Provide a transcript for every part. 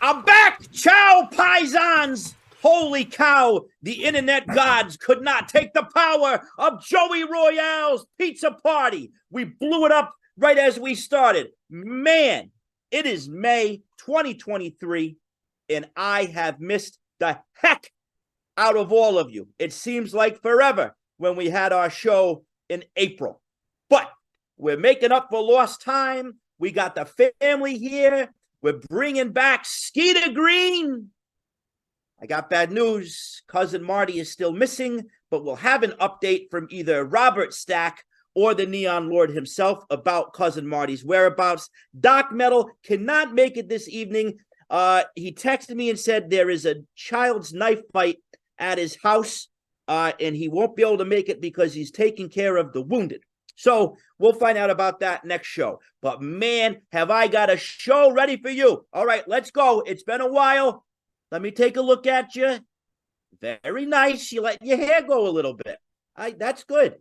I'm back! Ciao, paisans! Holy cow, the internet gods could not take the power of Joey Royale's pizza party. We blew it up right as we started. Man, it is May 2023, and I have missed the heck out of all of you. It seems like forever when we had our show in April. But we're making up for lost time. We got the family here. We're bringing back Skeeter Green. I got bad news. Cousin Marty is still missing, but we'll have an update from either Robert Stack or the Neon Lord himself about Cousin Marty's whereabouts. Doc Metal cannot make it this evening. He texted me and said there is a child's knife fight at his house, and he won't be able to make it because he's taking care of the wounded. So we'll find out about that next show. But man, have I got a show ready for you. All right, let's go. It's been a while. Let me take a look at you. Very nice. You let your hair go a little bit. That's good.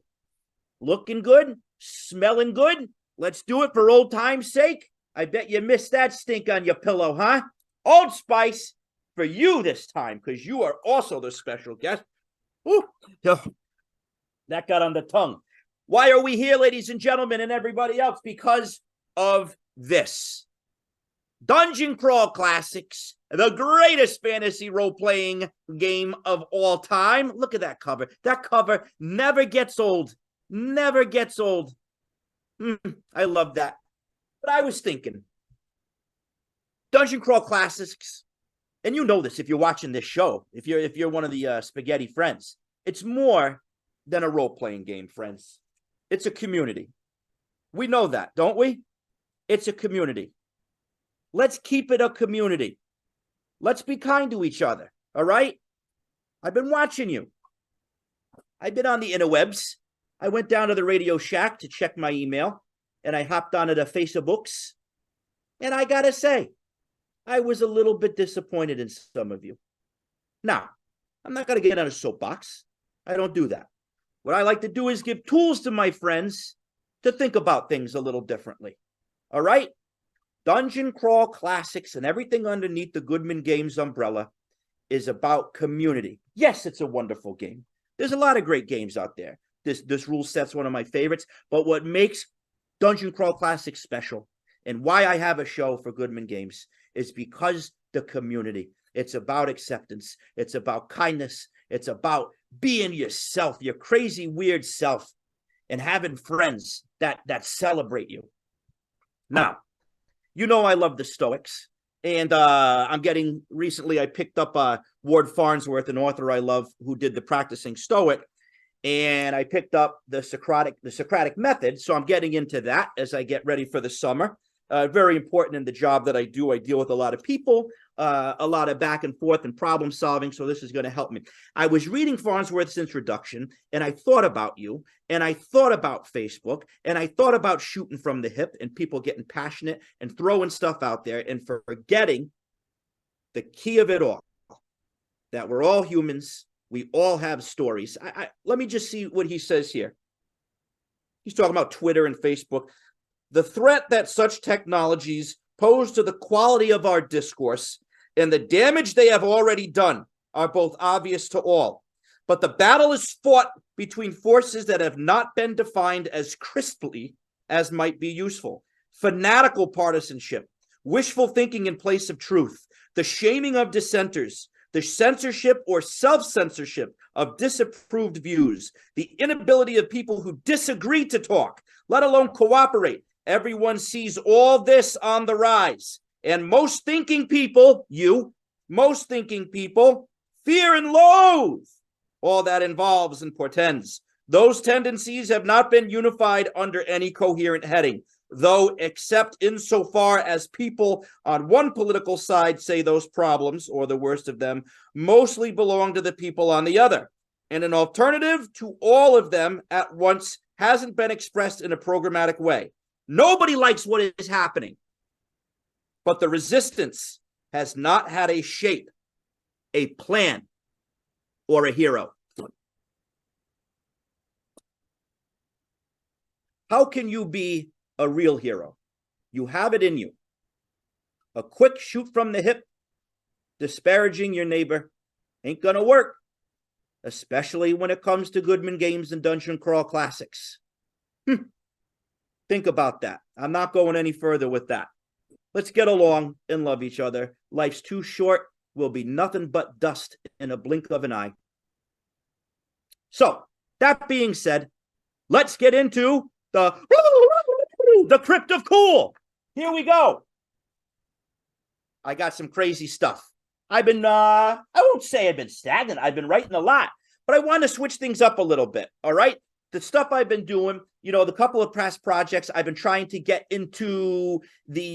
Looking good. Smelling good. Let's do it for old time's sake. I bet you missed that stink on your pillow, huh? Old Spice for you this time, because you are also the special guest. Ooh, that got on the tongue. Why are we here, ladies and gentlemen, and everybody else? Because of this. Dungeon Crawl Classics, the greatest fantasy role-playing game of all time. Look at that cover. That cover never gets old. Never gets old. I love that. But I was thinking, Dungeon Crawl Classics, and you know this if you're watching this show, if you're one of the spaghetti friends, it's more than a role-playing game, friends. It's a community. We know that, don't we? It's a community. Let's keep it a community. Let's be kind to each other, all right? I've been watching you. I've been on the interwebs. I went down to the Radio Shack to check my email, and I hopped onto the Facebooks, and I gotta say, I was a little bit disappointed in some of you. Now, I'm not gonna get on a soapbox. I don't do that. What I like to do is give tools to my friends to think about things a little differently. All right? Dungeon Crawl Classics and everything underneath the Goodman Games umbrella is about community. Yes, it's a wonderful game. There's a lot of great games out there. This rule set's one of my favorites. But what makes Dungeon Crawl Classics special and why I have a show for Goodman Games is because the community. It's about acceptance. It's about kindness. It's about being yourself, your crazy, weird self, and having friends that celebrate you. Now, you know I love the Stoics, and recently I picked up Ward Farnsworth, an author I love, who did the Practicing Stoic, and I picked up the Socratic method, so I'm getting into that as I get ready for the summer. Very important in the job that I do. I deal with a lot of people, a lot of back and forth and problem solving, so this is going to help me. I was reading Farnsworth's introduction, and I thought about you, and I thought about Facebook, and I thought about shooting from the hip and people getting passionate and throwing stuff out there and forgetting the key of it all, that we're all humans. We all have stories. Let me just see what he says here. He's talking about Twitter and Facebook. The threat that such technologies pose to the quality of our discourse and the damage they have already done are both obvious to all. But the battle is fought between forces that have not been defined as crisply as might be useful. Fanatical partisanship, wishful thinking in place of truth, the shaming of dissenters, the censorship or self-censorship of disapproved views, the inability of people who disagree to talk, let alone cooperate. Everyone sees all this on the rise. And most thinking people, fear and loathe all that involves and portends. Those tendencies have not been unified under any coherent heading, though except insofar as people on one political side say those problems, or the worst of them, mostly belong to the people on the other. And an alternative to all of them at once hasn't been expressed in a programmatic way. Nobody likes what is happening, but the resistance has not had a shape, a plan, or a hero. How can you be a real hero? You have it in you. A quick shoot from the hip, disparaging your neighbor ain't gonna work, especially when it comes to Goodman Games and Dungeon Crawl Classics. Think about that. I'm not going any further with that. Let's get along and love each other. Life's too short. We'll be nothing but dust in a blink of an eye. So, that being said, let's get into the Crypt of Cool. Here we go. I got some crazy stuff. I've been, I won't say I've been stagnant. I've been writing a lot, but I want to switch things up a little bit. All right. The stuff I've been doing, you know, the couple of past projects, I've been trying to get into the,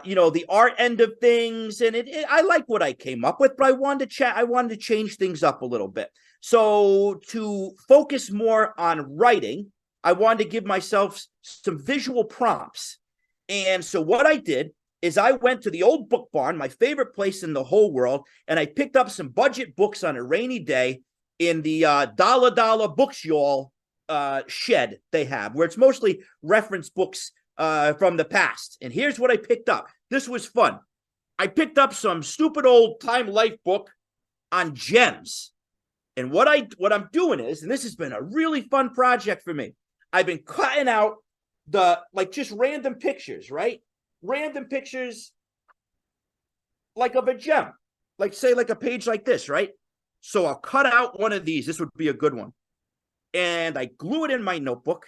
you know, the art end of things. And I like what I came up with, but I wanted to change things up a little bit. So to focus more on writing, I wanted to give myself some visual prompts. And so what I did is I went to the old book barn, my favorite place in the whole world, and I picked up some budget books on a rainy day in the dollar books y'all shed they have, where it's mostly reference books from the past. And here's what I picked up. This was fun. I picked up some stupid old Time Life book on gems. And what I'm doing is, and this has been a really fun project for me, I've been cutting out just random pictures, right? Random pictures like of a gem, like say like a page like this, right? So I'll cut out one of these. This would be a good one. And I glue it in my notebook.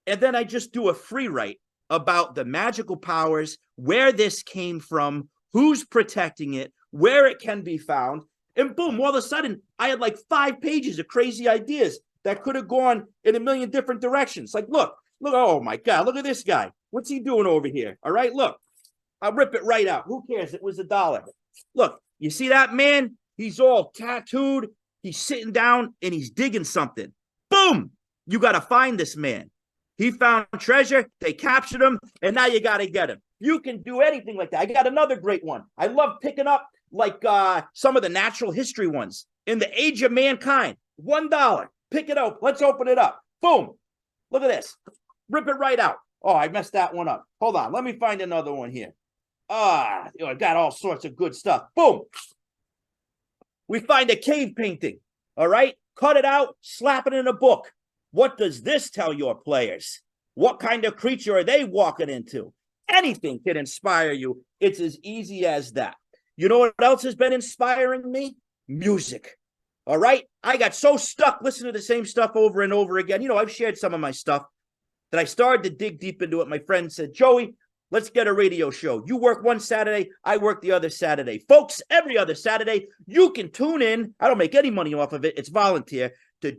And then I just do a free write about the magical powers, where this came from, who's protecting it, where it can be found. And boom, all of a sudden, I had like 5 pages of crazy ideas that could have gone in a million different directions. Like, look, oh my God, look at this guy. What's he doing over here? All right, look, I'll rip it right out. Who cares? It was $1. Look, you see that man? He's all tattooed. He's sitting down and he's digging something. Boom! You got to find this man. He found treasure. They captured him. And now you got to get him. You can do anything like that. I got another great one. I love picking up like some of the natural history ones. In the Age of Mankind, $1. Pick it up. Let's open it up. Boom. Look at this. Rip it right out. Oh, I messed that one up. Hold on. Let me find another one here. I got all sorts of good stuff. Boom. We find a cave painting. All right. Cut it out. Slap it in a book. What does this tell your players? What kind of creature are they walking into? Anything can inspire you. It's as easy as that. You know what else has been inspiring me? Music. All right. I got so stuck listening to the same stuff over and over again. You know, I've shared some of my stuff that I started to dig deep into it. My friend said, Joey, let's get a radio show. You work one Saturday, I work the other Saturday. Folks, every other Saturday, you can tune in. I don't make any money off of it. It's volunteer. To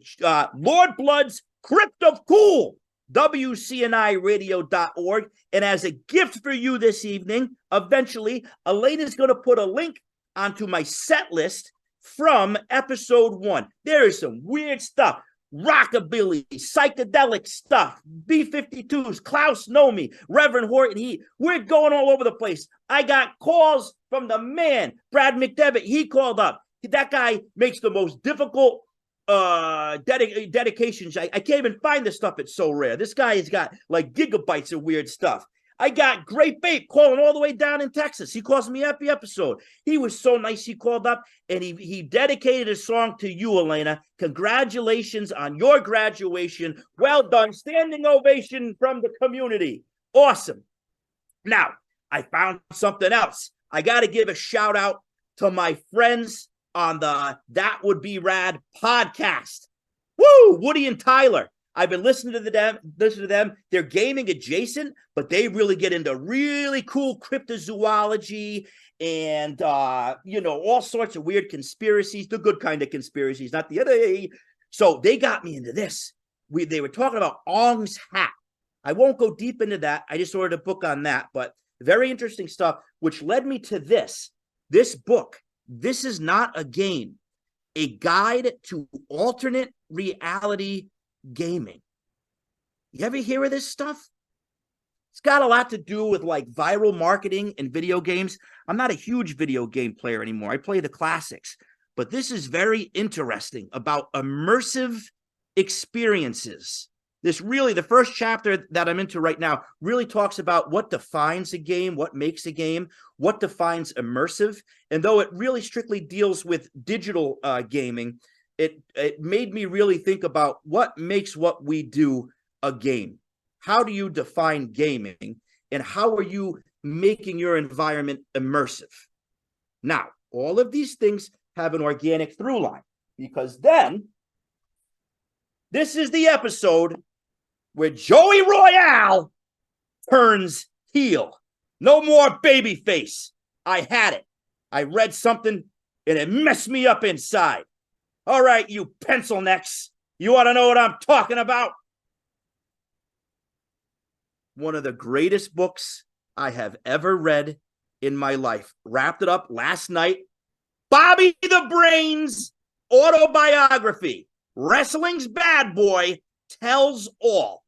Lord Blood's Crypt of Cool, WCNIradio.org. And as a gift for you this evening, eventually, Elena's going to put a link onto my set list from episode 1. There is some weird stuff. Rockabilly, psychedelic stuff, B-52s, Klaus Nomi, Reverend Horton. We're going all over the place. I got calls from the man, Brad McDevitt. He called up. That guy makes the most difficult dedications. I can't even find this stuff. It's so rare. This guy has got like gigabytes of weird stuff. I got Great Bape calling all the way down in Texas. He calls me every episode. He was so nice. He called up and he dedicated a song to you, Elena. Congratulations on your graduation. Well done. Standing ovation from the community. Awesome. Now, I found something else. I got to give a shout out to my friends on the That Would Be Rad podcast. Woo! Woody and Tyler. I've been listening to them. They're gaming adjacent, but they really get into really cool cryptozoology and, all sorts of weird conspiracies, the good kind of conspiracies, not the other. So they got me into this. They were talking about Ong's hat. I won't go deep into that. I just ordered a book on that, but very interesting stuff, which led me to this book. This is not a game, a guide to alternate reality gaming. You ever hear of this stuff? It's got a lot to do with like viral marketing and video games. I'm not a huge video game player anymore. I play the classics, but this is very interesting about immersive experiences This really, the first chapter that I'm into right now really talks about what defines a game, what makes a game, what defines immersive. And though it really strictly deals with digital gaming, it made me really think about what makes what we do a game. How do you define gaming, and how are you making your environment immersive? Now, all of these things have an organic through line, because then this is the episode where Joey Royale turns heel. No more babyface. I had it. I read something and it messed me up inside. All right, you pencil necks. You want to know what I'm talking about? One of the greatest books I have ever read in my life. Wrapped it up last night. Bobby the Brain's autobiography. Wrestling's bad boy tells all.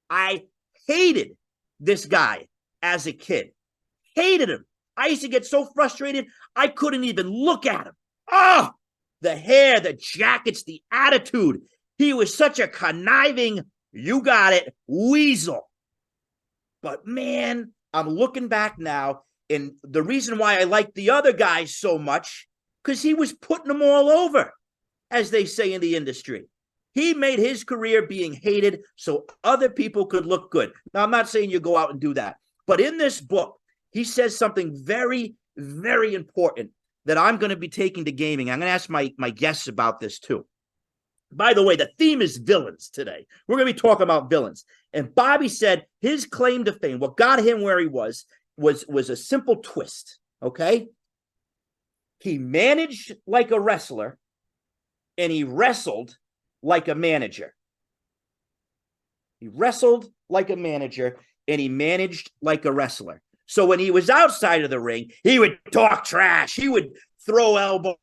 I hated this guy as a kid. Hated him. I used to get so frustrated, I couldn't even look at him. Oh, the hair, the jackets, the attitude. He was such a conniving, you got it, weasel. But man, I'm looking back now, and the reason why I like the other guys so much, because he was putting them all over, as they say in the industry. He made his career being hated so other people could look good. Now, I'm not saying you go out and do that, but in this book, he says something very, very important that I'm going to be taking to gaming. I'm going to ask my guests about this too. By the way, the theme is villains today. We're going to be talking about villains. And Bobby said his claim to fame, what got him where he was a simple twist, okay? He managed like a wrestler, and he wrestled like a manager. He wrestled like a manager, and he managed like a wrestler. So when he was outside of the ring, he would talk trash. He would throw elbows.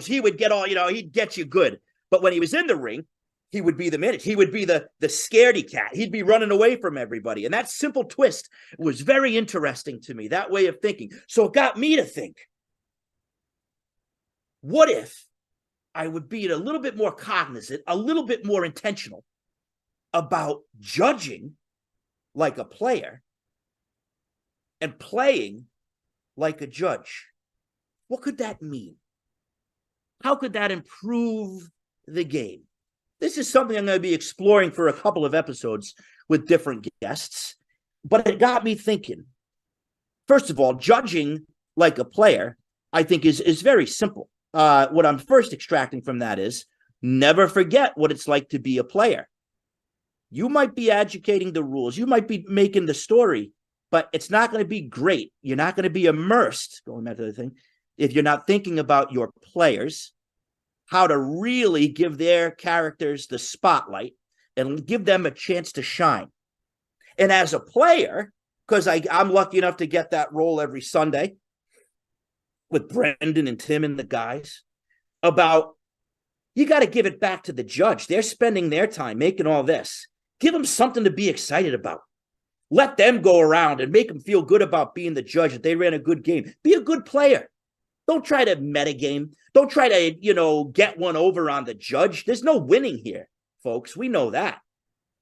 He would get all, he'd get you good. But when he was in the ring, he would be the manager. He would be the scaredy cat. He'd be running away from everybody. And that simple twist was very interesting to me, that way of thinking. So it got me to think, what if I would be a little bit more cognizant, a little bit more intentional about judging like a player and playing like a judge? What could that mean? How could that improve the game? This is something I'm going to be exploring for a couple of episodes with different guests, but it got me thinking. First of all, judging like a player, I think is very simple. What I'm first extracting from that is never forget what it's like to be a player. You might be educating the rules. You might be making the story, but it's not going to be great. You're not going to be immersed, going back to the thing, if you're not thinking about your players, how to really give their characters the spotlight and give them a chance to shine. And as a player, because I'm lucky enough to get that role every Sunday with Brendan and Tim and the guys, about you got to give it back to the judge. They're spending their time making all this. Give them something to be excited about. Let them go around and make them feel good about being the judge, that they ran a good game. Be a good player. Don't try to metagame. Don't try to, get one over on the judge. There's no winning here, folks. We know that.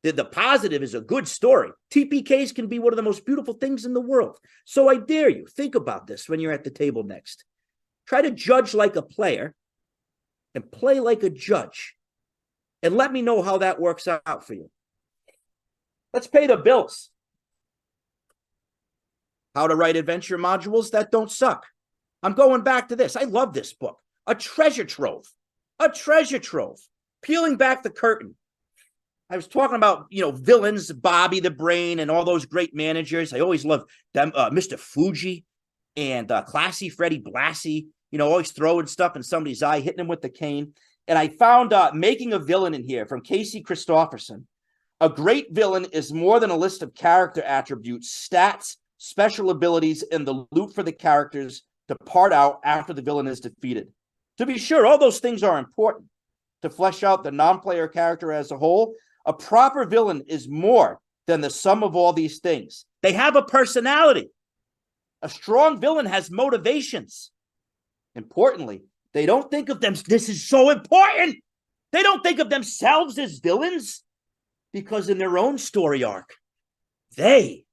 The positive is a good story. TPKs can be one of the most beautiful things in the world. So I dare you, think about this when you're at the table next. Try to judge like a player and play like a judge. And let me know how that works out for you. Let's pay the bills. How to write adventure modules that don't suck. I'm going back to this. I love this book. A treasure trove. A treasure trove. Peeling back the curtain. I was talking about, villains, Bobby the Brain, and all those great managers. I always loved them, Mr. Fuji and Classy Freddie Blassie, always throwing stuff in somebody's eye, hitting him with the cane. And I found Making a Villain in here from Casey Christopherson. A great villain is more than a list of character attributes, stats, special abilities, and the loot for the characters to part out after the villain is defeated. To be sure, all those things are important to flesh out the non-player character as a whole. A proper villain is more than the sum of all these things. They have a personality. A strong villain has motivations. Importantly, they don't think of them. This is so important. They don't think of themselves as villains. because in their own story arc, they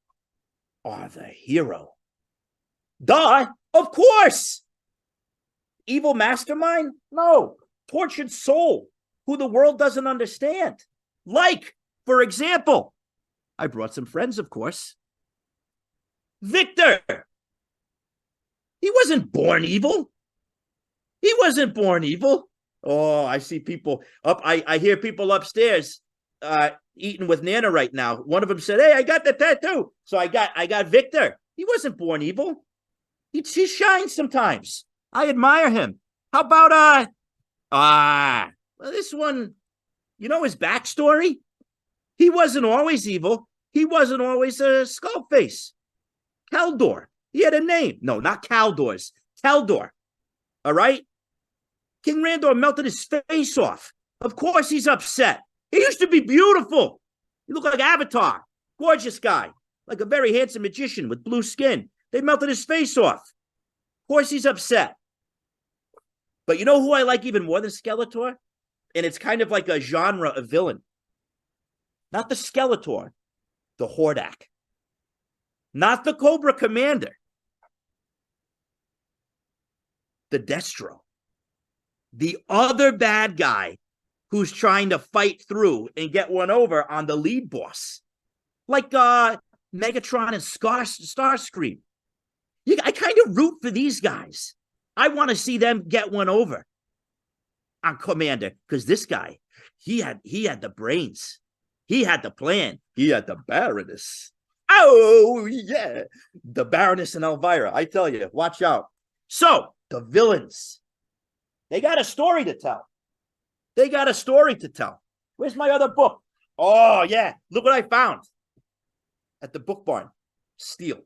are the hero. Duh, of course. Evil mastermind? No. Tortured soul who the world doesn't understand. Like, for example, I brought some friends, of course. Victor. He wasn't born evil. He wasn't born evil. Oh, I see people up. I hear people upstairs eating with Nana right now. One of them said, "Hey, I got the tattoo." So I got Victor. He wasn't born evil. He shines sometimes. I admire him. How about well, this one, you know his backstory? He wasn't always evil. He wasn't always a skull face. Caldor. He had a name. No, not Caldors. Caldor. All right? King Randor melted his face off. Of course he's upset. He used to be beautiful. He looked like Avatar. Gorgeous guy. Like a very handsome magician with blue skin. They melted his face off. Of course he's upset. But you know who I like even more than Skeletor? And it's kind of like a genre of villain. Not the Skeletor, the Hordak. Not the Cobra Commander. The Destro. The other bad guy who's trying to fight through and get one over on the lead boss. Like Megatron and Starscream. I kind of root for these guys. I want to see them get one over on Commander, because this guy, he had the brains. He had the plan. He had the Baroness. Oh, yeah. The Baroness and Elvira. I tell you, watch out. So, the villains. They got a story to tell. They got a story to tell. Where's my other book? Oh, yeah. Look what I found at the book barn. Steal.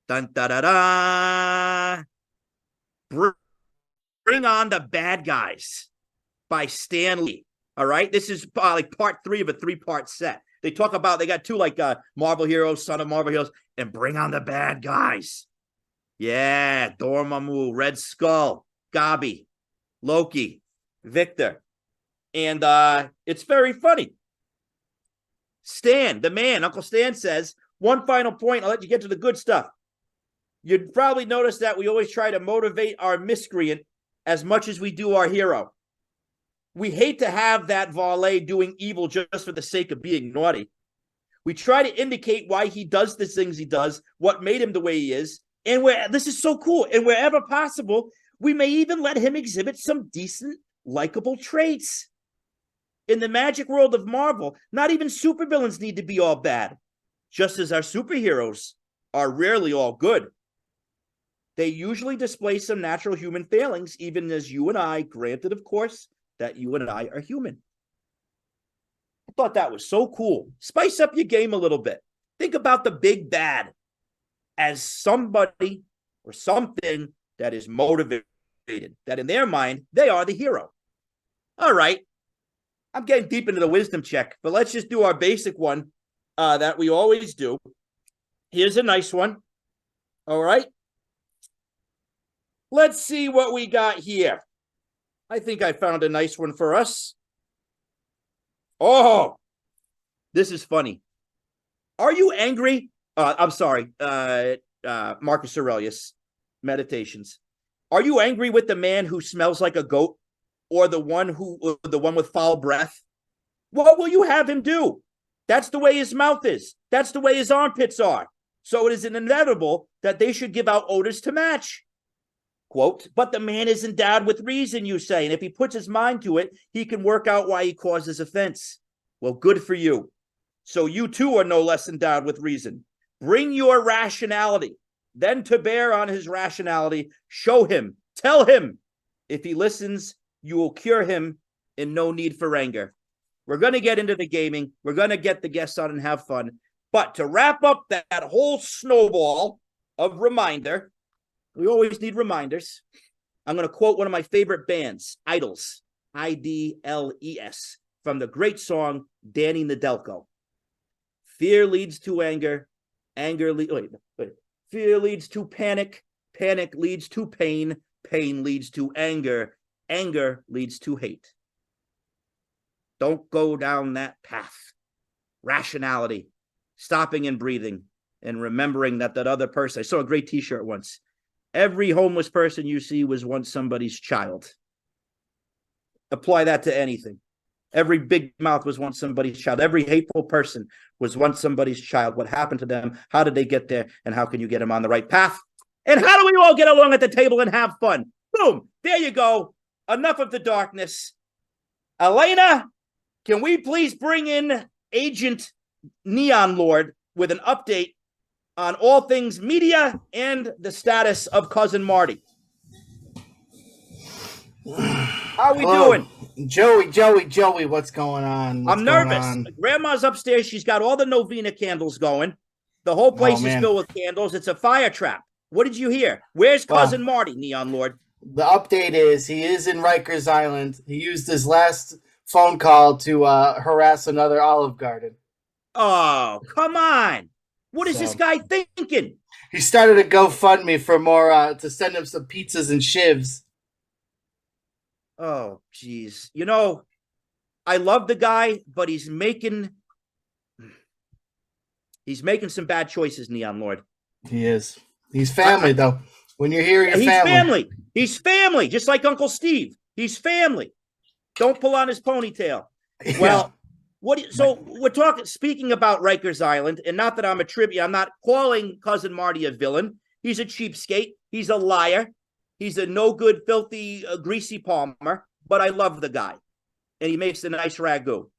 Dun, da, da, da. Bring on the Bad Guys by Stan Lee. All right. This is like part 3 of a 3-part set. They talk about, they got 2 like Marvel Heroes, Son of Marvel Heroes, and Bring on the Bad Guys. Yeah. Dormammu, Red Skull, Gabi, Loki, Victor. And it's very funny. Stan, the man, Uncle Stan says, one final point, I'll let you get to the good stuff. You'd probably notice that we always try to motivate our miscreant as much as we do our hero. We hate to have that valet doing evil just for the sake of being naughty. We try to indicate why he does the things he does, what made him the way he is, and this is so cool. And wherever possible, we may even let him exhibit some decent, likable traits. In the magic world of Marvel, not even supervillains need to be all bad, just as our superheroes are rarely all good. They usually display some natural human failings, even as you and I, granted, of course, that you and I are human. I thought that was so cool. Spice up your game a little bit. Think about the big bad as somebody or something that is motivated, that in their mind, they are the hero. All right. I'm getting deep into the wisdom check, but let's just do our basic one that we always do. Here's a nice one. All right. Let's see what we got here. I think I found a nice one for us. Oh, this is funny. Are you angry? I'm sorry, Marcus Aurelius, Meditations. Are you angry with the man who smells like a goat, or the one with foul breath? What will you have him do? That's the way his mouth is. That's the way his armpits are. So it is inevitable that they should give out odors to match. Quote, but the man is endowed with reason, you say, and if he puts his mind to it, he can work out why he causes offense. Well, good for you. So you too are no less endowed with reason. Bring your rationality, then to bear on his rationality, show him, tell him. If he listens, you will cure him in no need for anger. We're going to get into the gaming. We're going to get the guests on and have fun. But to wrap up that whole snowball of reminder, we always need reminders. I'm going to quote one of my favorite bands, Idols, Idles, from the great song, Danny Nadelko. Fear leads to anger. Fear leads to panic. Panic leads to pain. Pain leads to anger. Anger leads to hate. Don't go down that path. Rationality, stopping and breathing, and remembering that other person. I saw a great T-shirt once. Every homeless person you see was once somebody's child. Apply that to anything. Every big mouth was once somebody's child. Every hateful person was once somebody's child. What happened to them? How did they get there? And how can you get them on the right path? And how do we all get along at the table and have fun? Boom. There you go. Enough of the darkness. Elena, can we please bring in Agent Neon Lord with an update on all things media and the status of Cousin Marty? How are we doing? Joey, what's going on? I'm nervous. Grandma's upstairs. She's got all the novena candles going. The whole place is filled with candles. It's a fire trap. What did you hear? Where's Cousin Marty, Neon Lord? The update is he is in Rikers Island. He used his last phone call to harass another Olive Garden. Oh, come on. What is this guy thinking? He started a GoFundMe for more to send him some pizzas and shivs. Oh, geez. You know, I love the guy, but he's making some bad choices, Neon Lord. He is. He's family, though. When you're here, you're family. He's family, just like Uncle Steve. He's family. Don't pull on his ponytail. Yeah. Well, so we're talking, speaking about Rikers Island, and not that I'm not calling Cousin Marty a villain. He's a cheapskate. He's a liar. He's a no good, filthy, greasy Palmer, but I love the guy, and he makes a nice ragu.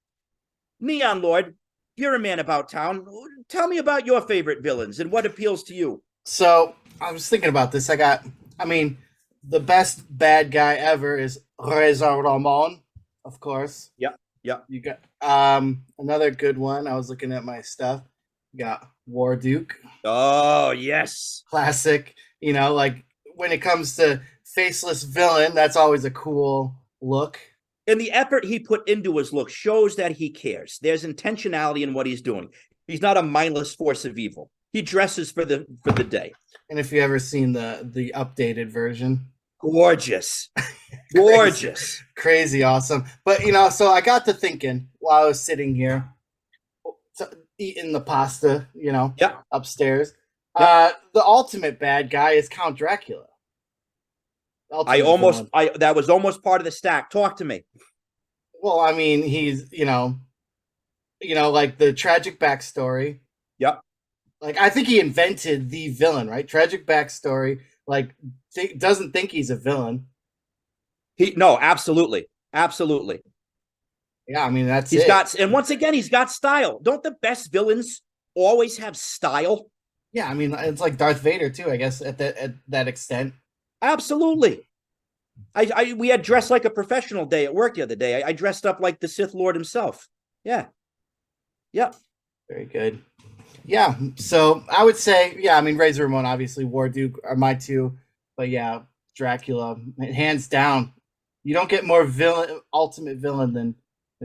Neon Lord, you're a man about town. Tell me about your favorite villains and what appeals to you. So I was thinking about this. The best bad guy ever is Reza Ramon, of course. Yep. You got another good one. I was looking at my stuff. You got War Duke. Oh, yes. Classic. You know, like when it comes to faceless villain, that's always a cool look. And the effort he put into his look shows that he cares. There's intentionality in what he's doing. He's not a mindless force of evil. He dresses for the day. And if you ever seen the updated version, gorgeous. Crazy awesome. But so I got to thinking while I was sitting here eating the pasta, upstairs. Yep. The ultimate bad guy is Count Dracula. That was almost part of the stack. Talk to me. Well, I mean, he's like the tragic backstory. Yep. Like, I think he invented the villain, right? Tragic backstory. Like, doesn't think he's a villain. No, absolutely. Yeah, I mean, and once again, he's got style. Don't the best villains always have style? Yeah, I mean, it's like Darth Vader too, I guess, at that extent. Absolutely. We had dressed like a professional day at work the other day. I dressed up like the Sith Lord himself. Yeah. Yep. Very good. Yeah, so I would say, Razor Ramon, obviously, War Duke are my two, but yeah, Dracula, hands down. You don't get more ultimate villain than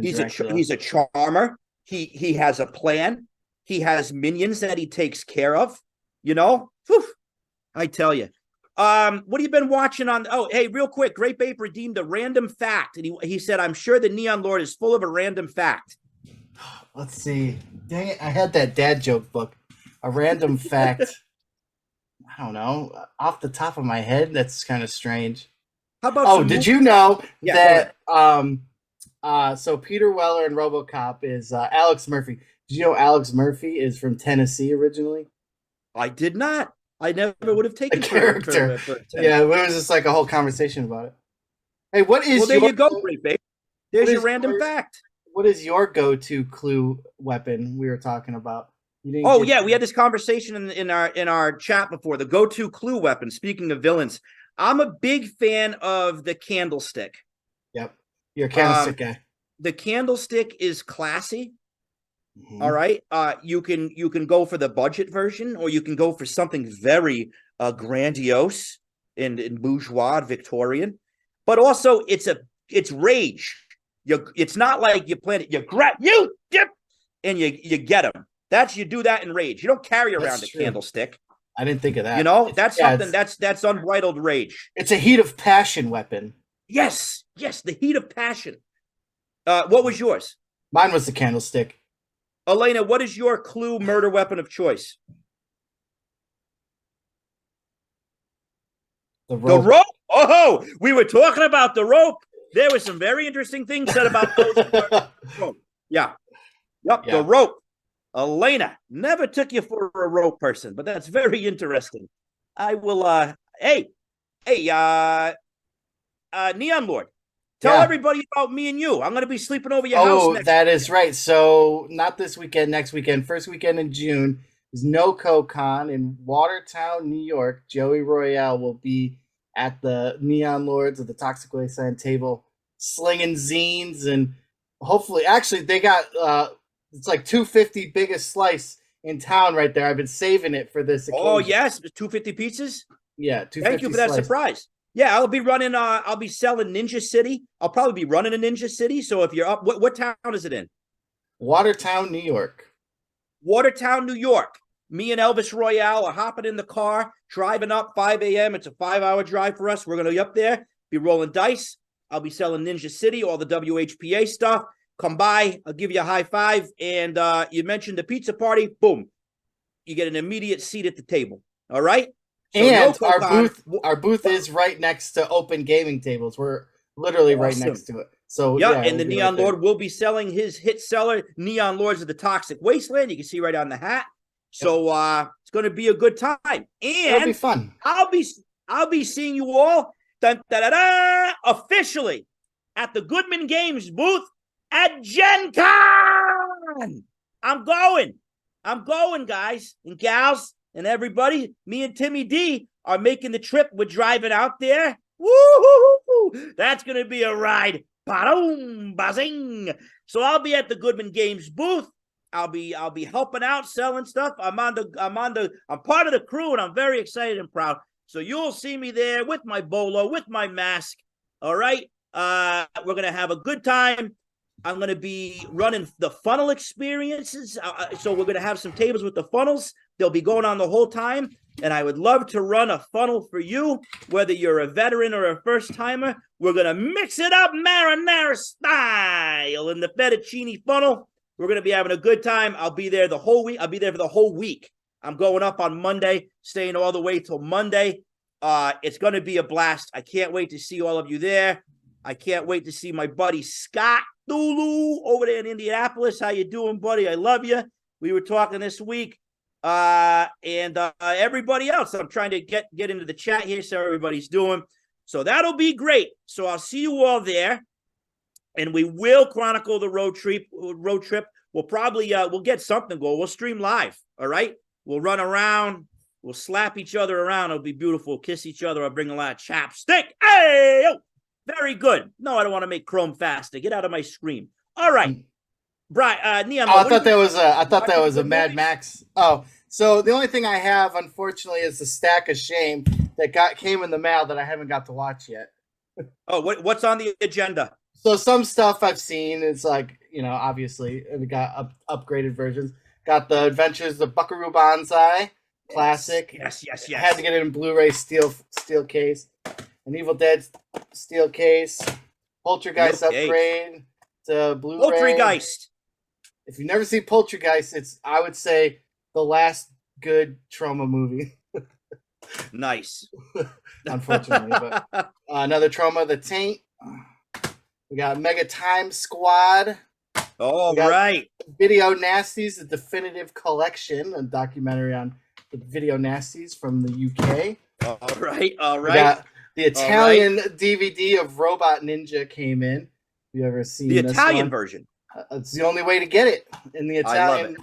Dracula. He's a charmer. He has a plan. He has minions that he takes care of. Whew, I tell you. What have you been watching on? Oh, hey, real quick, Great Bape redeemed a random fact, and he said, "I'm sure the Neon Lord is full of a random fact." Let's see. Dang it, I had that dad joke book. A random fact. I don't know. Off the top of my head, that's kind of strange. How about did you know that so Peter Weller in RoboCop is Alex Murphy. Did you know Alex Murphy is from Tennessee originally? I did not. I never would have taken a character. Yeah, it was just like a whole conversation about it. Hey, what is there you go, Great Babe. There's your random fact. What is your go-to clue weapon we were talking about? We had this conversation in our chat before. The go-to clue weapon, speaking of villains, I'm a big fan of the candlestick. Yep. You're a candlestick guy. The candlestick is classy. Mm-hmm. All right. You can go for the budget version, or you can go for something very grandiose and bourgeois, Victorian. But also it's rage. It's not like you plan it. You grab and you get them. You do that in rage. You don't carry around a candlestick. I didn't think of that. That's unbridled rage. It's a heat of passion weapon. Yes, the heat of passion. What was yours? Mine was the candlestick. Elena, what is your clue murder weapon of choice? The The rope. rope. Oh, we were talking about the rope. There were some very interesting things said about those. Rope. Yeah. Yep. Yeah. The rope. Elena, never took you for a rope person, but that's very interesting. I will. Hey, Neon Lord, tell Yeah. everybody about me and you. I'm going to be sleeping over your house Oh, next. that is right. So not this weekend, next weekend, first weekend in June is NoCo Con in Watertown, New York. Joey Royale will be at the Neon Lords of the Toxic Wasteland table, slinging zines, and hopefully, actually, they got it's like 250 biggest slice in town right there. I've been saving it for this occasion. Oh yes, 250 pizzas. Yeah, 250. Thank you for that slice. surprise. Yeah, I'll be running. I'll be selling Ninja City. I'll probably be running a Ninja City. So if you're up, what town is it in? Watertown, New York. Watertown, New York. Me and Elvis Royale are hopping in the car, driving up 5 a.m. It's a 5-hour drive for us. We're going to be up there, be rolling dice. I'll be selling Ninja City, all the WHPA stuff. Come by. I'll give you a high five. And you mentioned the pizza party. Boom. You get an immediate seat at the table. All right? So and our booth is right next to open gaming tables. We're literally right next to it. So yeah, and the Neon Lord will be selling his hit seller, Neon Lords of the Toxic Wasteland. You can see right on the hat. So it's going to be a good time, and it'll be fun. I'll be seeing you all officially at the Goodman Games booth at Gen Con. I'm going, guys and gals and everybody. Me and Timmy D are making the trip. We're driving out there. Woo! That's going to be a ride. Ba-dum, buzzing. So I'll be at the Goodman Games booth. I'll be helping out, selling stuff. I'm part of the crew, and I'm very excited and proud. So you'll see me there with my bolo, with my mask. All right. We're gonna have a good time. I'm gonna be running the funnel experiences. So we're gonna have some tables with the funnels. They'll be going on the whole time. And I would love to run a funnel for you, whether you're a veteran or a first timer. We're gonna mix it up marinara style in the fettuccine funnel. We're going to be having a good time. I'll be there the whole week. I'll be there for the whole week. I'm going up on Monday, staying all the way till Monday. It's going to be a blast. I can't wait to see all of you there. I can't wait to see my buddy Scott Thulu over there in Indianapolis. How you doing, buddy? I love you. We were talking this week. And everybody else. I'm trying to get into the chat here so everybody's doing. So that'll be great. So I'll see you all there. And we will chronicle the road trip. We'll probably we'll get something going. We'll stream live. All right. We'll run around. We'll slap each other around. It'll be beautiful. Kiss each other. I'll bring a lot of chapstick. Hey, oh, very good. No, I don't want to make Chrome faster. Get out of my screen. All right, Brian. Neon. Oh, I thought that was a Mad Max. Oh, so the only thing I have, unfortunately, is the stack of shame that came in the mail that I haven't got to watch yet. Oh, what's on the agenda? So some stuff I've seen, it's like, obviously we got upgraded versions. Got the Adventures of Buckaroo Banzai, classic. Yes. Had to get it in Blu-ray steel case. An Evil Dead steel case. Poltergeist upgrade to Blu-ray. Poltergeist. If you've never seen Poltergeist, it's, I would say, the last good trauma movie. Nice. Unfortunately, but another trauma, The Taint. We got Mega Time Squad. All right. Video Nasties, the definitive collection, a documentary on the Video Nasties from the UK. All right. We got the Italian DVD of Robot Ninja came in. Have you ever seen the Italian version? It's the only way to get it in the Italian.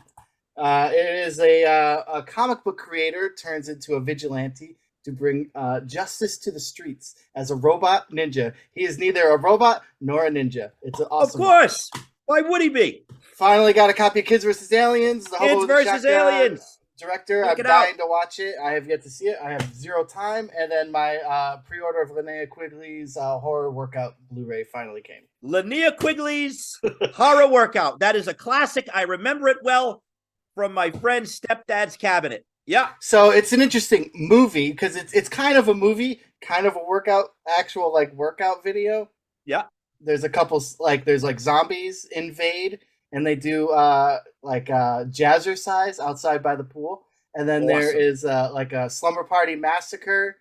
I love it. It is a comic book creator turns into a vigilante to bring justice to the streets as a robot ninja. He is neither a robot nor a ninja. It's an awesome. Of course. Why would he be? Finally got a copy of Kids vs. Aliens. Kids vs. Aliens. Director. I'm dying to watch it. I have yet to see it. I have zero time. And then my pre-order of Linnea Quigley's horror workout Blu-ray finally came. Linnea Quigley's horror workout. That is a classic. I remember it well from my friend's stepdad's cabinet. Yeah. So it's an interesting movie because it's kind of a movie, kind of a workout, actual workout video. Yeah. there's a couple like there's like zombies invade and they do like jazzercise outside by the pool, and then there Awesome. is like a slumber party massacre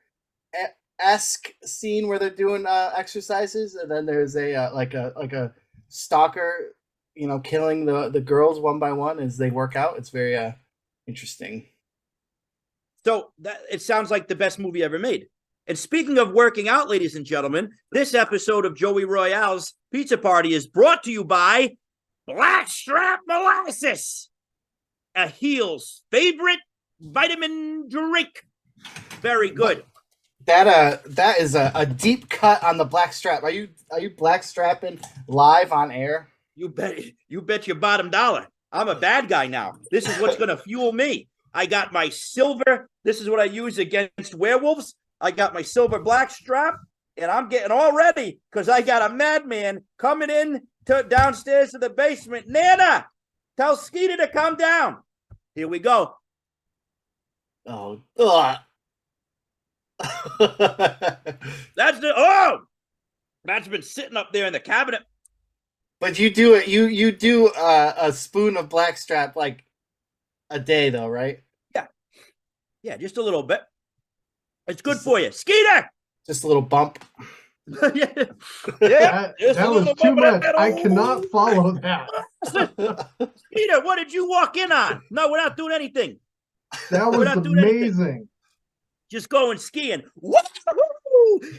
esque scene where they're doing exercises, and then there's a like a stalker, killing the girls one by one as they work out. It's very interesting. So that it sounds like the best movie ever made. And speaking of working out, ladies and gentlemen, this episode of Joey Royale's Pizza Party is brought to you by Blackstrap Molasses, a Heel's favorite vitamin drink. Very good. That is a deep cut on the black strap. Are you black strapping live on air? You bet your bottom dollar. I'm a bad guy now. This is what's going to fuel me. I got my silver. This is what I use against werewolves. I got my silver black strap, and I'm getting all ready because I got a madman coming in downstairs to the basement. Nana, tell Skeeter to come down. Here we go. Oh, That's been sitting up there in the cabinet. But you do it. You do a spoon of blackstrap like a day, though, right? Yeah, just a little bit. It's good for you, Skeeter. Just a little bump. Yeah, that was too much. I cannot follow that. Skeeter, what did you walk in on? No, we're not doing anything. That was amazing. Just going skiing. Woo!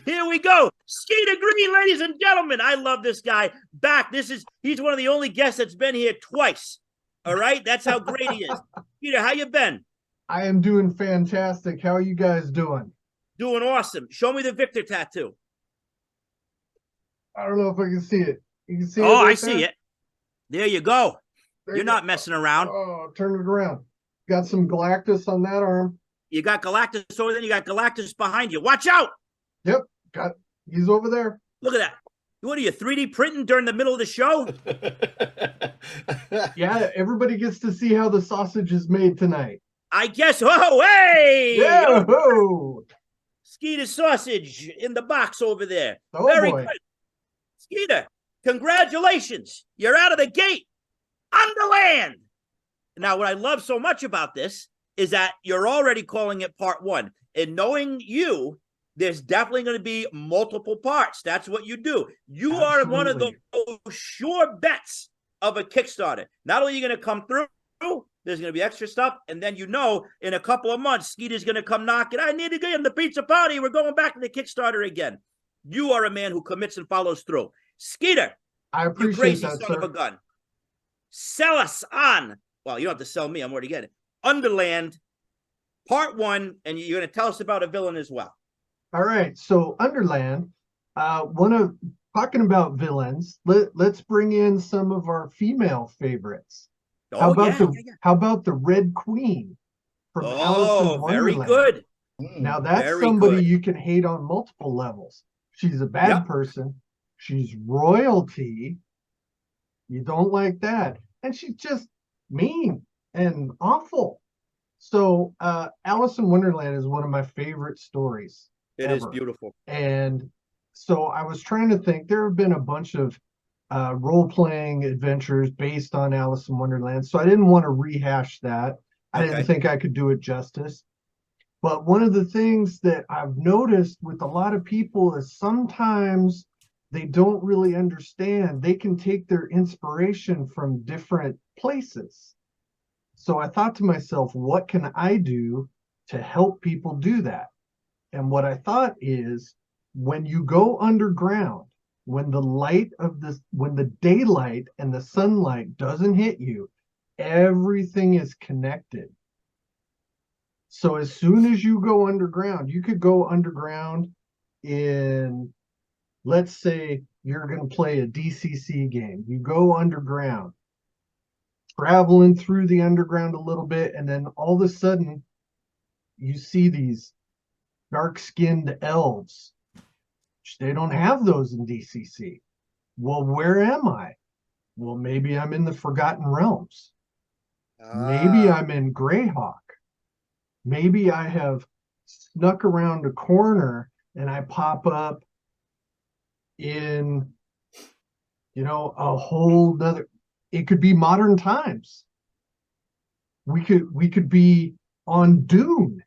Here we go. Skeeter Green, ladies and gentlemen. I love this guy. Back. He's one of the only guests that's been here twice. All right? That's how great he is. Skeeter, how you been? I am doing fantastic. How are you guys doing? Doing awesome. Show me the Victor tattoo. I don't know if I can see it. You can see it. Oh, I see it. There you go. There You're not messing around. Oh, turn it around. Got some Galactus on that arm. You got Galactus over there. You got Galactus behind you. Watch out. Yep. He's over there. Look at that. What are you, 3D printing during the middle of the show? Yeah, everybody gets to see how the sausage is made tonight. I guess. Oh, hey! Yeah. Skeeter sausage in the box over there. Oh, Very boy. good. Skeeter, congratulations. You're out of the gate. Underland. Now, what I love so much about this is that you're already calling it part one. And knowing you, there's definitely going to be multiple parts. That's what you do. You are one of those sure bets of a Kickstarter. Not only are you going to come through, there's going to be extra stuff. And then in a couple of months, Skeeter's going to come knocking. I need to get in the pizza party. We're going back to the Kickstarter again. You are a man who commits and follows through. Skeeter, I appreciate you crazy that, son sir. of a gun. Sell us on. Well, you don't have to sell me. I'm already getting it. Underland, part one, and you're going to tell us about a villain as well. All right. So Underland, talking about villains, let's bring in some of our female favorites. How about the Red Queen from Alice in Wonderland? Very good. Now that's somebody you can hate on multiple levels. She's a bad person. She's royalty. You don't like that. And she's just mean and awful. So Alice in Wonderland is one of my favorite stories. It is beautiful. And so I was trying to think, there have been a bunch of role-playing adventures based on Alice in Wonderland, so I didn't want to rehash that. I didn't think I could do it justice. But one of the things that I've noticed with a lot of people is sometimes they don't really understand. They can take their inspiration from different places. So I thought to myself, what can I do to help people do that? And what I thought is, when you go underground, when the daylight and the sunlight doesn't hit you, everything is connected. So as soon as you go underground, you could go underground in, let's say you're going to play a DCC game. You go underground, traveling through the underground a little bit, and then all of a sudden you see these dark-skinned elves. They don't have those in DCC. Well, where am I? Well, maybe I'm in the Forgotten Realms. Maybe I'm in Greyhawk. Maybe I have snuck around a corner and I pop up in a whole nother, it could be modern times. We could be on Dune.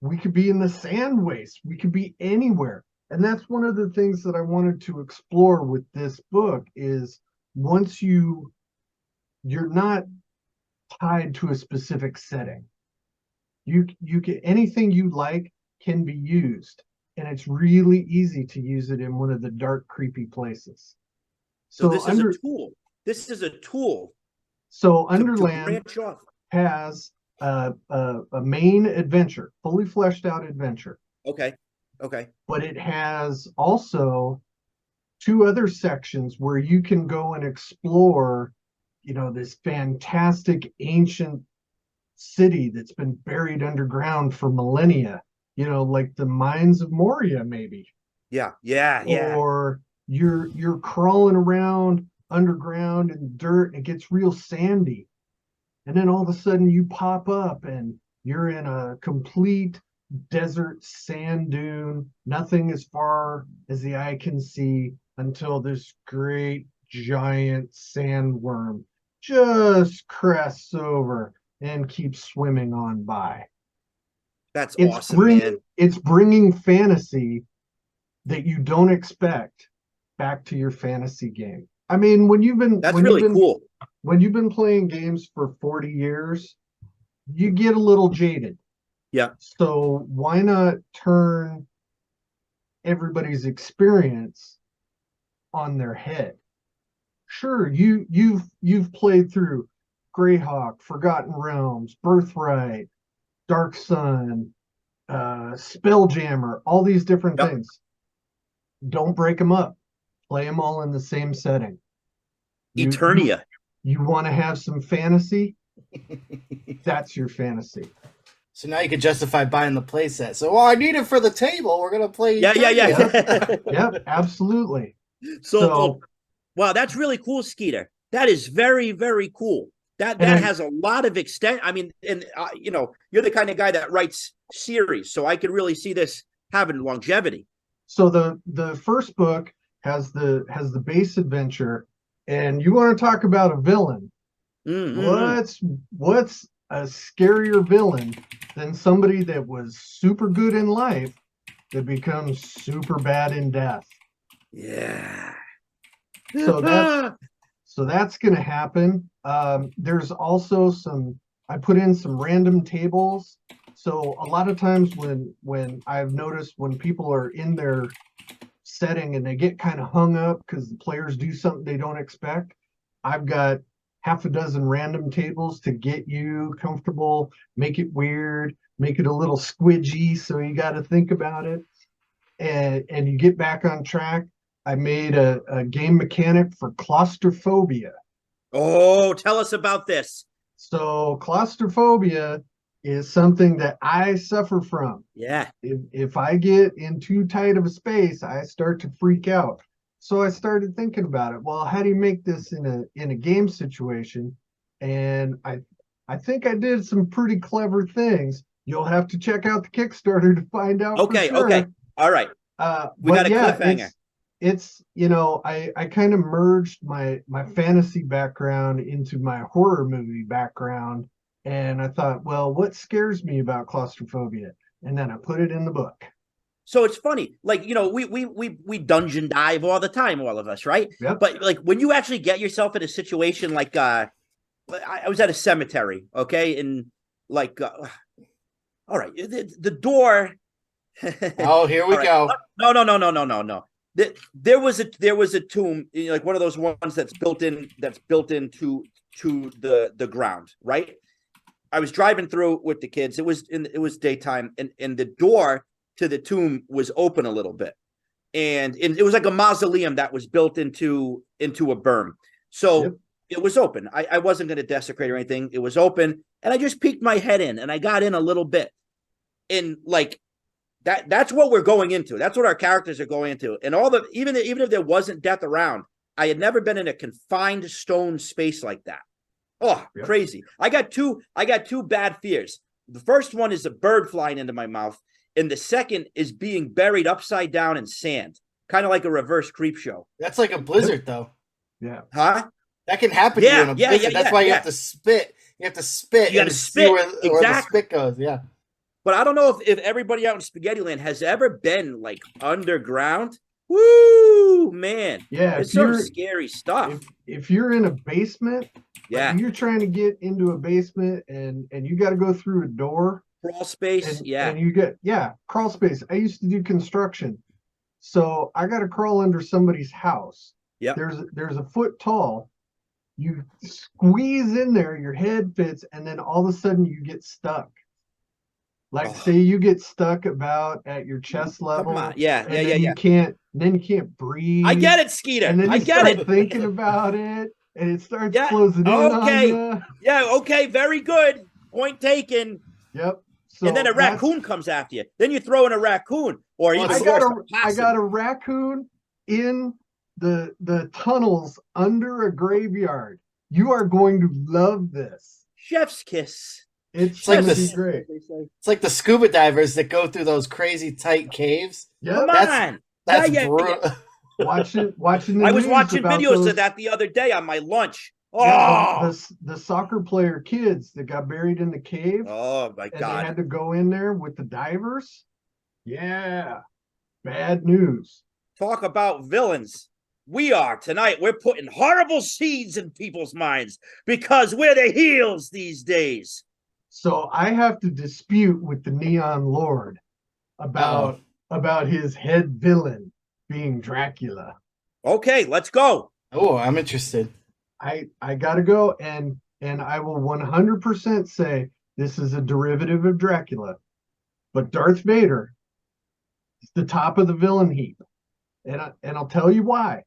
We could be in the sand waste. We could be anywhere. And that's one of the things that I wanted to explore with this book is once you're not tied to a specific setting. You can, anything you like can be used. And it's really easy to use it in one of the dark, creepy places. So this is a tool. This is a tool. So to Underland branch off. has a main adventure, fully fleshed out adventure. Okay. But it has also two other sections where you can go and explore, this fantastic ancient city that's been buried underground for millennia, like the mines of Moria, maybe. Yeah. Or you're crawling around underground in dirt and it gets real sandy. And then all of a sudden you pop up and you're in a complete desert sand dune, nothing as far as the eye can see until this great giant sandworm just crests over and keeps swimming on by. That's awesome, man. It's bringing fantasy that you don't expect back to your fantasy game. I mean, That's really cool. When you've been playing games for 40 years, you get a little jaded. Yeah. So why not turn everybody's experience on their head? Sure, you've played through Greyhawk, Forgotten Realms, Birthright, Dark Sun, Spelljammer, all these different things. Don't break them up. Play them all in the same setting. Eternia. You want to have some fantasy? That's your fantasy. So now you can justify buying the playset. So, I need it for the table. We're gonna play. Yeah. Yep, absolutely. So, wow, that's really cool, Skeeter. That is very, very cool. That has a lot of extent. I mean, and you're the kind of guy that writes series, so I could really see this having longevity. So the first book has the base adventure, and you want to talk about a villain? What's a scarier villain than somebody that was super good in life that becomes super bad in death? Yeah. So that's going to happen. There's also I put in some random tables. So a lot of times when I've noticed when people are in their setting and they get kind of hung up because the players do something they don't expect, I've got half a dozen random tables to get you comfortable, make it weird, make it a little squidgy, so you got to think about it, and you get back on track. I made a game mechanic for claustrophobia. Oh, tell us about this. So claustrophobia is something that I suffer from. Yeah. If I get in too tight of a space, I start to freak out. So I started thinking about it. Well, how do you make this in a game situation? And I think I did some pretty clever things. You'll have to check out the Kickstarter to find out. Okay. For sure. Okay. All right. We got a cliffhanger. It's I kind of merged my fantasy background into my horror movie background, and I thought, well, what scares me about claustrophobia? And then I put it in the book. So it's funny, like, we dungeon dive all the time, all of us, right? Yep. But like when you actually get yourself in a situation like I was at a cemetery, okay, and like all right, the door. Oh, here we go. No. There was a tomb, like one of those ones that's built into the ground, right? I was driving through with the kids. It was daytime, and the door to the tomb was open a little bit, and it was like a mausoleum that was built into a berm. So yep. It was open. I wasn't going to desecrate or anything. It was open, and I just peeked my head in, and I got in a little bit, and like. That's what we're going into. That's what our characters are going into. And even if there wasn't death around, I had never been in a confined stone space like that. Oh, yep. Crazy. I got two bad fears. The first one is a bird flying into my mouth, and the second is being buried upside down in sand. kind of like a reverse creep show. That's like a blizzard, though. Yeah. Huh? That can happen to you in a blizzard. That's why you have to spit. You have to spit. You got to see spit. where the spit goes. Yeah. But I don't know if everybody out in Spaghetti Land has ever been like underground. Woo, man. Yeah. It's some scary stuff. If you're in a basement, yeah, like you're trying to get into a basement and you got to go through a door. Crawl space. And you get, crawl space. I used to do construction. So I got to crawl under somebody's house. Yep. There's a foot tall. You squeeze in there, your head fits, and then all of a sudden you get stuck. Like say you get stuck about at your chest level. Come on. Yeah. You can't breathe. I get it, Skeeter. And then you start thinking about it, and it starts closing in on you. Yeah, okay, very good. Point taken. Yep. So and then a raccoon comes after you. Then you throw in a raccoon, or even I got a raccoon in the tunnels under a graveyard. You are going to love this. Chef's kiss. It's like great. It's like the scuba divers that go through those crazy tight caves. Yeah, come on. That's brutal. Watching. I was watching videos of that the other day on my lunch. Oh, yeah, the soccer player kids that got buried in the cave. Oh my God! They had to go in there with the divers. Yeah, bad news. Talk about villains. We're putting horrible seeds in people's minds because we're the heels these days. So I have to dispute with the Neon Lord about his head villain being Dracula. Okay, let's go. Oh, I'm interested. I gotta go, and I will 100% say this is a derivative of Dracula, but Darth Vader is the top of the villain heap, and I'll tell you why.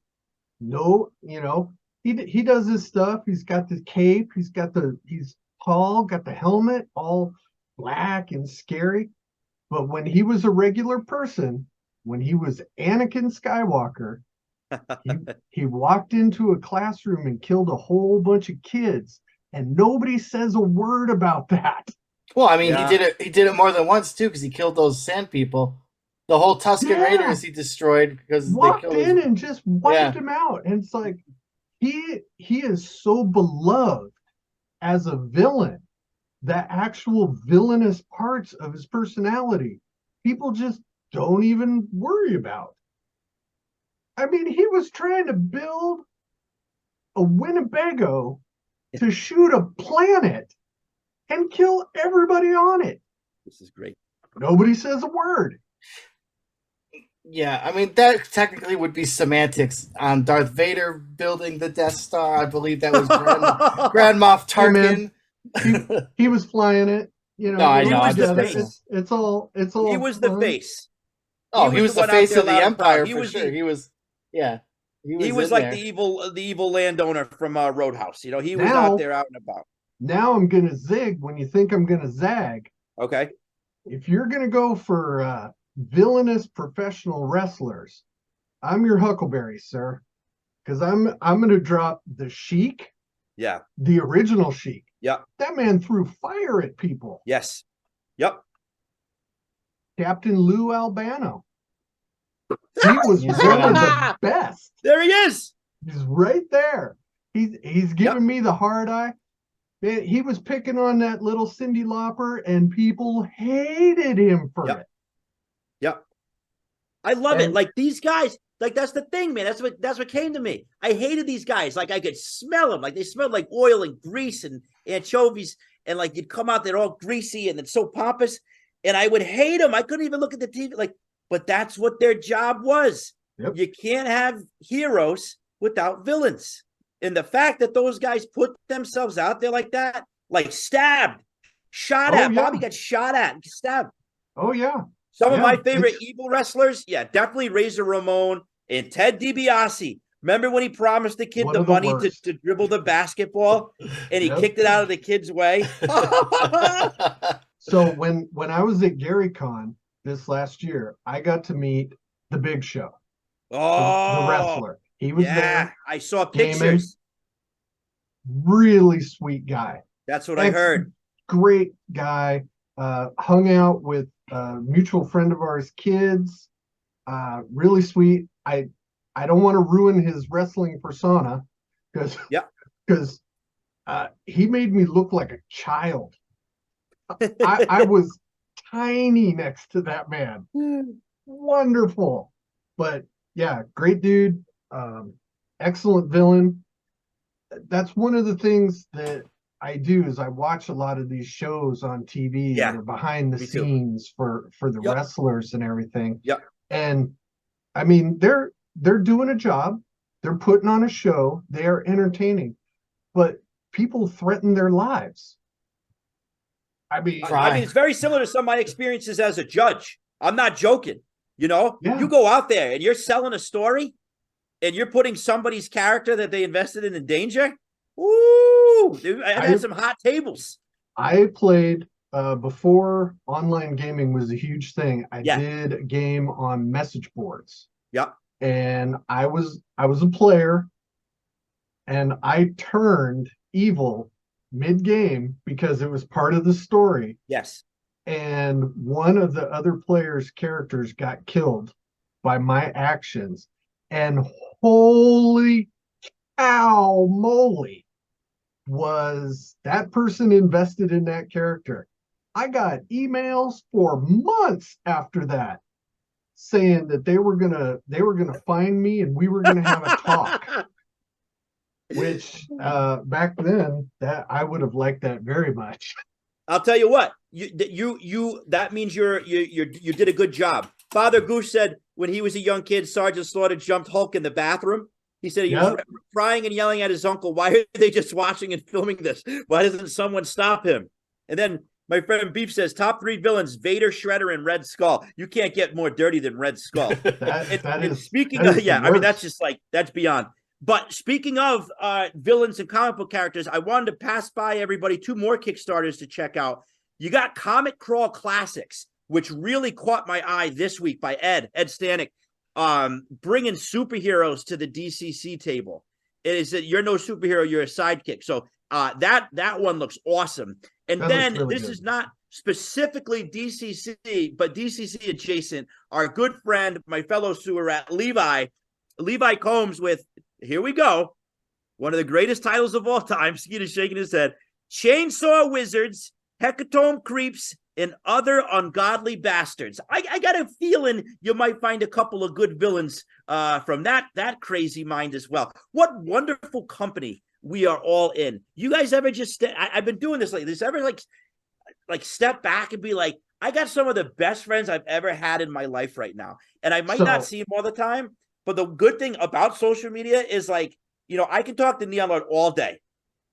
No, he does his stuff. He's got the cape. He's tall, got the helmet, all black and scary. But when he was a regular person, when he was Anakin Skywalker, he walked into a classroom and killed a whole bunch of kids, and nobody says a word about that. Well, I mean, he did it more than once too, because he killed those sand people. The whole Tusken Raiders he destroyed because walked in and just wiped him out. And it's like he is so beloved as a villain that actual villainous parts of his personality people just don't even worry about. I mean, he was trying to build a Winnebago to shoot a planet and kill everybody on it. This is great. Nobody says a word. Yeah, I mean, that technically would be semantics on Darth Vader building the Death Star. I believe that was Grand Moff Tarkin. Hey, he was flying it. No, I know. It's all. He was the face. Oh, he was the face of the Empire for sure. He was like the evil landowner from Roadhouse. He was out there out and about. Now I'm gonna zig when you think I'm gonna zag. Okay. If you're gonna go for villainous professional wrestlers, I'm your Huckleberry, sir, because I'm gonna drop the Sheik. Yeah. The original Sheik. Yeah. That man threw fire at people. Yes. Yep. Captain Lou Albano. He was one of the best. There he is. He's right there. He's giving me the hard eye. Man, he was picking on that little Cyndi Lauper, and people hated him for it. Yep. I love it. Like these guys, like that's the thing, man. That's what came to me. I hated these guys. Like I could smell them. Like they smelled like oil and grease and anchovies, and like you'd come out, they're all greasy and it's so pompous. And I would hate them. I couldn't even look at the TV. But that's what their job was. Yep. You can't have heroes without villains. And the fact that those guys put themselves out there like that, like stabbed, shot at. Yeah. Bobby got shot at, stabbed. Oh, yeah. Some of my favorite evil wrestlers, definitely Razor Ramon and Ted DiBiase. Remember when he promised the kid the money to dribble the basketball and he kicked it out of the kid's way? So when I was at GaryCon this last year, I got to meet the Big Show. Oh, the wrestler. He was there. I saw pictures. Really sweet guy. That's what I heard. Great guy. Hung out with a mutual friend of ours' kids. Really sweet. I don't want to ruin his wrestling persona because Yeah. because he made me look like a child. I was tiny next to that man. Wonderful. But yeah, great dude. Excellent villain. That's one of the things that I do is I watch a lot of these shows on TV that Yeah. are behind the Me too. scenes for the Yep. wrestlers and everything. Yep. And I mean, they're doing a job. They're putting on a show. They are entertaining, but people threaten their lives. I mean, I mean, it's very similar to some of my experiences as a judge. I'm not joking. You know, yeah, you go out there and you're selling a story and you're putting somebody's character that they invested in danger. Ooh, dude, I've had some hot tables. I played before online gaming was a huge thing. I Yeah. did a game on message boards, Yep. and I was a player, and I turned evil mid game because it was part of the story. Yes. And one of the other players' characters got killed by my actions. And holy cow moly, was that person invested in that character. I got emails for months after that saying that they were gonna find me and we were gonna have a talk. Which back then that I would have liked that very much. I'll tell you what, you that means you did a good job. Father Goose said when he was a young kid, Sergeant Slaughter jumped Hulk in the bathroom. He said he was crying and yelling at his uncle, why are they just watching and filming this? Why doesn't someone stop him? And then my friend Beef says, top 3 villains, Vader, Shredder, and Red Skull. You can't get more dirty than Red Skull. Speaking of, yeah, I mean, that's just like, that's beyond. But speaking of villains and comic book characters, I wanted to pass by everybody 2 more Kickstarters to check out. You got Comic Crawl Classics, which really caught my eye this week by Ed Stanek, bringing superheroes to the DCC table. It is that you're no superhero, you're a sidekick. So that one looks awesome. And that then really this good. is not specifically DCC, but DCC adjacent. Our good friend, my fellow sewer rat, Levi Combs with, here we go, one of the greatest titles of all time. Skeeter's shaking his head. Chainsaw Wizards, Hecatomb Creeps, and Other Ungodly Bastards. I got a feeling you might find a couple of good villains from that crazy mind as well. What wonderful company we are all in. You guys ever just I've been doing this lately. This ever like step back and be like, I got some of the best friends I've ever had in my life right now. And I might not see them all the time, but the good thing about social media is like, you know, I can talk to Neon Lord all day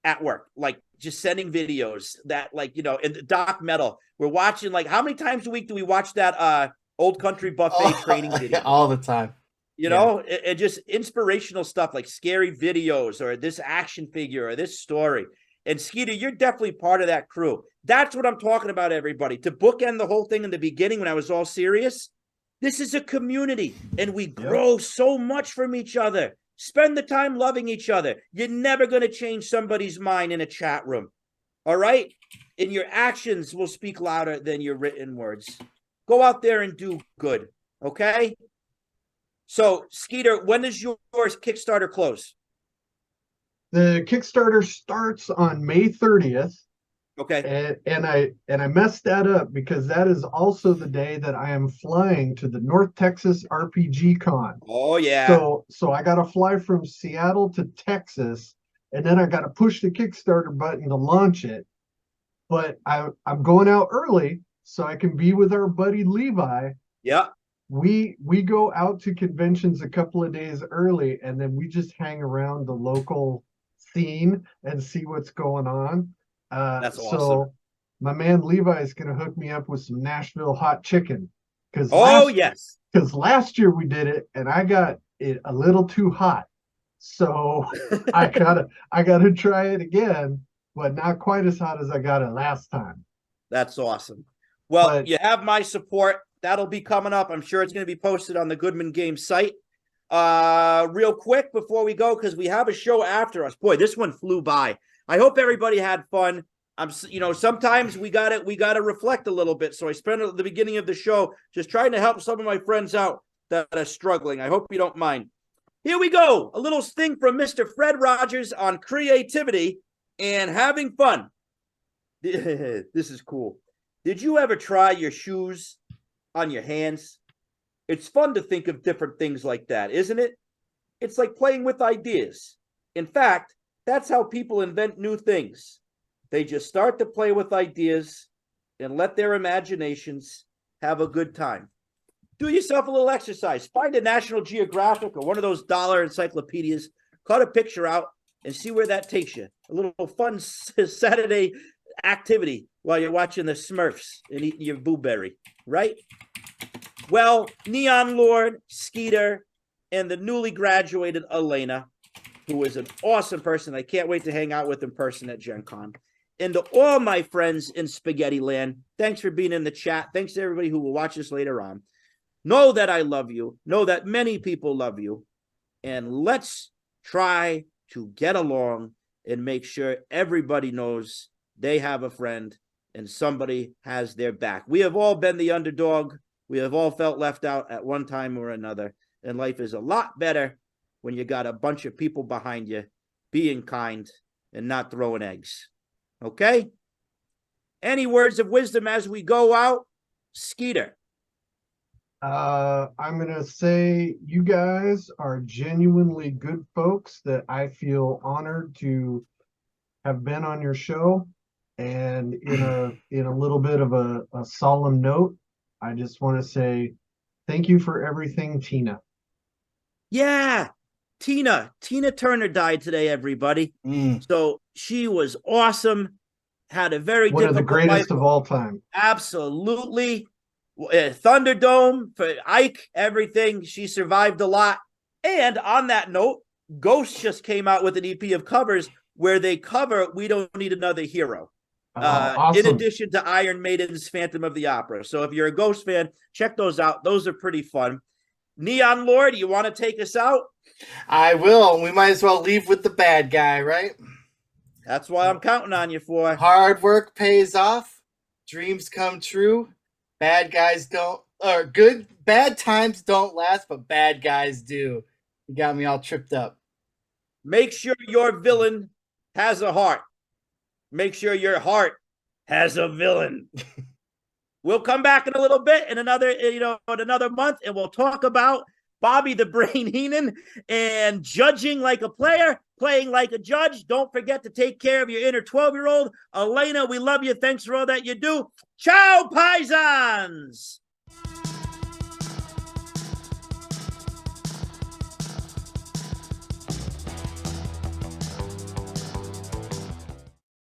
at work, like just sending videos that like, you know, and Doc Metal, we're watching like, how many times a week do we watch that Old Country Buffet training video? All the time. You know, and just inspirational stuff like scary videos or this action figure or this story. And Skeeter, you're definitely part of that crew. That's what I'm talking about, everybody. To bookend the whole thing in the beginning when I was all serious, this is a community and we grow so much from each other. Spend the time loving each other. You're never going to change somebody's mind in a chat room. All right? And your actions will speak louder than your written words. Go out there and do good. Okay? So, Skeeter, when does your Kickstarter close? The Kickstarter starts on May 30th. Okay. And I messed that up because that is also the day that I am flying to the North Texas RPG Con. Oh yeah. So I got to fly from Seattle to Texas, and then I got to push the Kickstarter button to launch it. But I'm going out early so I can be with our buddy Levi. Yeah. We go out to conventions a couple of days early, and then we just hang around the local scene and see what's going on. That's awesome. So my man Levi is going to hook me up with some Nashville hot chicken. Because last year we did it and I got it a little too hot. So I gotta try it again, but not quite as hot as I got it last time. That's awesome. Well, you have my support. That'll be coming up. I'm sure it's going to be posted on the Goodman Games site. Real quick before we go, because we have a show after us. Boy, this one flew by. I hope everybody had fun. Sometimes we gotta reflect a little bit. So I spent the beginning of the show just trying to help some of my friends out. that are struggling. I hope you don't mind. Here we go. A little sting from Mr. Fred Rogers on creativity and having fun. This is cool. Did you ever try your shoes on your hands? It's fun to think of different things like that, isn't it? It's like playing with ideas. In fact, that's how people invent new things. They just start to play with ideas and let their imaginations have a good time. Do yourself a little exercise. Find a National Geographic or one of those dollar encyclopedias, cut a picture out, and see where that takes you. A little fun Saturday activity while you're watching the Smurfs and eating your blueberry, right? Well, Neon Lord, Skeeter, and the newly graduated Elena, who is an awesome person. I can't wait to hang out with in person at Gen Con. And to all my friends in Spaghetti Land, thanks for being in the chat. Thanks to everybody who will watch this later on. Know that I love you. Know that many people love you. And let's try to get along and make sure everybody knows they have a friend and somebody has their back. We have all been the underdog. We have all felt left out at one time or another. And life is a lot better when you got a bunch of people behind you being kind and not throwing eggs. Okay? Any words of wisdom as we go out? Skeeter. I'm going to say you guys are genuinely good folks that I feel honored to have been on your show. And in a little bit of a solemn note, I just want to say thank you for everything, Tina. Yeah, Tina Turner died today, everybody. So she was awesome. Had a very one of the difficult greatest life. of all time. Absolutely. Thunderdome for Ike, everything. She survived a lot. And on that note, Ghost just came out with an EP of covers where they cover We Don't Need Another Hero. Awesome. In addition to Iron Maiden's Phantom of the Opera. So if you're a Ghost fan, check those out. Those are pretty fun. Neon Lord, you want to take us out? I will. We might as well leave with the bad guy, right? That's why I'm counting on you for. Hard work pays off. Dreams come true. Bad guys don't, or good, bad times don't last, but bad guys do. You got me all tripped up. Make sure your villain has a heart. Make sure your heart has a villain. We'll come back in a little bit in another month, and we'll talk about Bobby the Brain Heenan and judging like a player, playing like a judge. Don't forget to take care of your inner 12-year-old. Elena, we love you. Thanks for all that you do. Ciao, paisans!